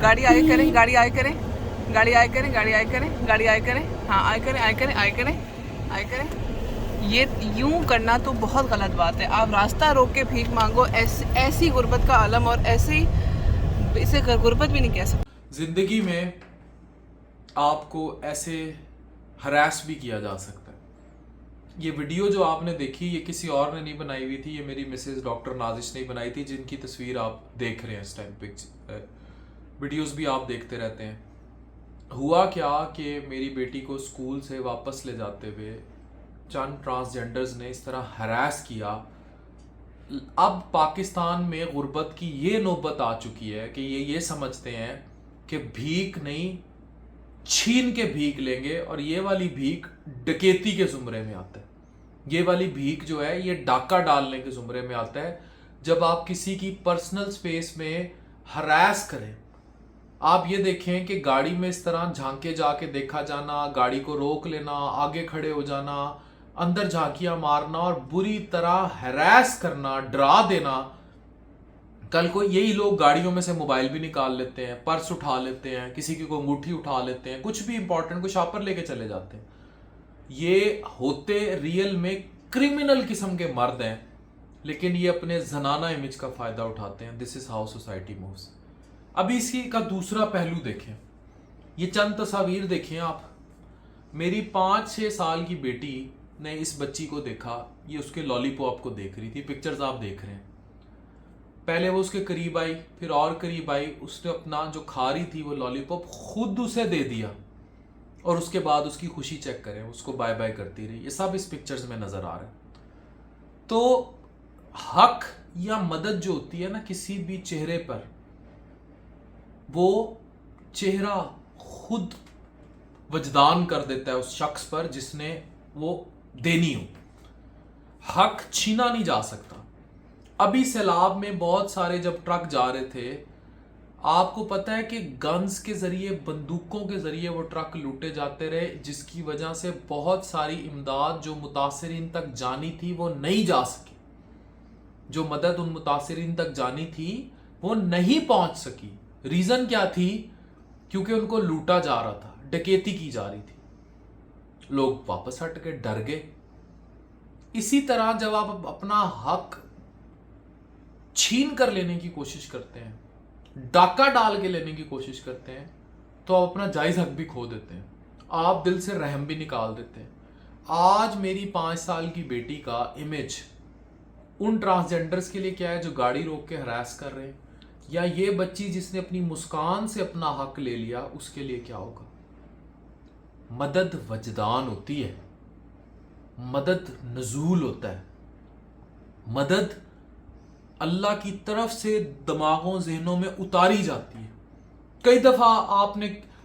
गाड़ी आगे करें, गाड़ी आगे करें, गाड़ी आगे करें, गाड़ी आगे करें, गाड़ी आगे करें, हाँ आगे करें, आगे करें, आगे करें, आगे करें। ये यूं करना तो बहुत गलत बात है। आप रास्ता रोक के भीख मांगो, ऐसी गुर्बत का आलम, और ऐसी इसे गुर्बत भी नहीं कह सकते। जिंदगी में आपको ऐसे हरास भी किया जा सकता है। ये वीडियो जो आपने देखी ये किसी और ने नहीं बनाई हुई थी, ये मेरी मिसेस डॉक्टर नाजिश ने बनाई थी, जिनकी तस्वीर आप देख रहे हैं इस टाइम पे। वीडियोस भी आप देखते रहते हैं। हुआ क्या कि मेरी बेटी को स्कूल से वापस ले जाते हुए चंद ट्रांसजेंडर्स ने इस तरह हरास किया। अब पाकिस्तान में गुर्बत की ये नौबत आ चुकी है कि ये समझते हैं कि भीख नहीं, छीन के भीख लेंगे, और ये वाली भीख डकैती के जुमरे में आता है। ये वाली भीख जो है ये डाका डालने के जुमरे में आता है। जब आप किसी की पर्सनल स्पेस में हरास करें, आप ये देखें कि गाड़ी में इस तरह झांके जाके देखा जाना, गाड़ी को रोक लेना, आगे खड़े हो जाना, अंदर झांकियां मारना और बुरी तरह हरास करना, डरा देना। कल को यही लोग गाड़ियों में से मोबाइल भी निकाल लेते हैं, पर्स उठा लेते हैं, किसी की कोई अंगूठी उठा लेते हैं, कुछ भी इंपॉर्टेंट कोई शॉपर लेके चले जाते हैं। ये होते रियल में क्रिमिनल किस्म के मर्द हैं, लेकिन ये अपने जनाना इमेज का फायदा उठाते हैं। This is how society moves. अभी इसी का दूसरा पहलू देखें। ये चंद तस्वीर देखें आप। मेरी 5-6 साल की बेटी ने इस बच्ची को देखा, ये उसके लॉलीपॉप को देख रही थी। पिक्चर्स आप देख रहे हैं। पहले वो उसके करीब आई, फिर और करीब आई, उसने अपना जो खा रही थी वो लॉलीपॉप खुद उसे दे दिया, और उसके बाद उसकी खुशी चेक करें, उसको बाय बाय करती रही। ये सब इस पिक्चर्स में नजर आ रहा है। तो हक या मदद जो होती है ना किसी भी चेहरे पर, वो चेहरा खुद वजदान कर देता है उस शख्स पर जिसने वो देनी हो। हक छीना नहीं जा सकता। अभी सैलाब में बहुत सारे जब ट्रक जा रहे थे, आपको पता है कि गन्स के जरिए, बंदूकों के जरिए वो ट्रक लूटे जाते रहे, जिसकी वजह से बहुत सारी इमदाद जो मुतासिरीन तक जानी थी वो नहीं जा सकी। जो मदद उन मुतासिरीन तक जानी थी वो नहीं पहुंच सकी। रीजन क्या थी? क्योंकि उनको लूटा जा रहा था, डकैती की जा रही थी। लोग वापस हट के डर गए। इसी तरह जब आप अपना हक छीन कर लेने की कोशिश करते हैं, डाका डाल के लेने की कोशिश करते हैं, तो आप अपना जायज हक भी खो देते हैं। आप दिल से रहम भी निकाल देते हैं। आज मेरी 5 साल की बेटी का इमेज उन ट्रांसजेंडर्स के लिए क्या है जो गाड़ी रोक के हरास कर रहे हैं, या ये बच्ची जिसने अपनी मुस्कान से अपना हक ले लिया, उसके लिए क्या होगा? मदद वजदान होती है, मदद नजूल होता है, मदद अल्लाह की तरफ से दिमागों जहनों में उतारी जाती है। कई दफा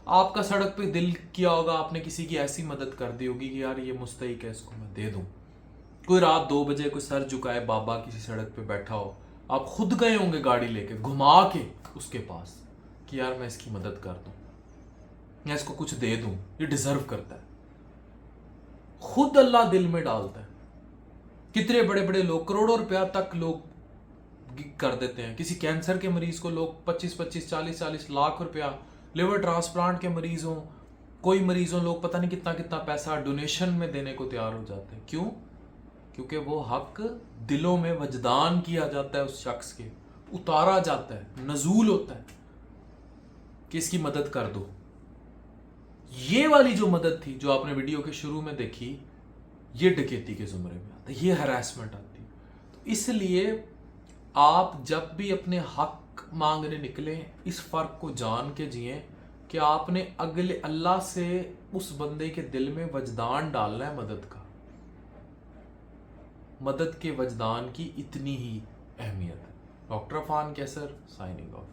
आपका सड़क पे दिल किया होगा, आपने किसी की ऐसी मदद कर दी होगी कि यार ये मुस्तहिक है, इसको मैं दे दूं। कोई रात 2 बजे कोई सर झुकाए बाबा किसी सड़क पे बैठा हो, आप खुद गए होंगे गाड़ी लेके घुमा के उसके पास कि यार मैं इसकी मदद कर दूं, या इसको कुछ दे दूं, ये डिजर्व करता है। खुद अल्लाह दिल में डालता है। कितने बड़े बड़े लोग करोड़ों रुपया तक लोग कर देते हैं। किसी कैंसर के मरीज को लोग 25-25, 40-40 लाख रुपया, लिवर ट्रांसप्लांट के मरीजों, कोई मरीजों लोग पता नहीं कितना कितना पैसा डोनेशन में देने को तैयार हो जाते हैं। क्यों? क्योंकि वो हक दिलों में वजदान किया जाता है, उस शख्स के उतारा जाता है, नजूल होता है कि इसकी मदद कर दो। ये वाली जो मदद थी जो आपने वीडियो के शुरू में देखी, ये डकैती के जुमरे में आता है, ये हरासमेंट आती है। तो इसलिए आप जब भी अपने हक मांगने निकले, इस फर्क को जान के जिए कि आपने अगले अल्लाह से उस बंदे के दिल में वजदान डालना है मदद का। मदद के वजदान की इतनी ही अहमियत है। डॉक्टर अफान कैसर, साइनिंग ऑफ।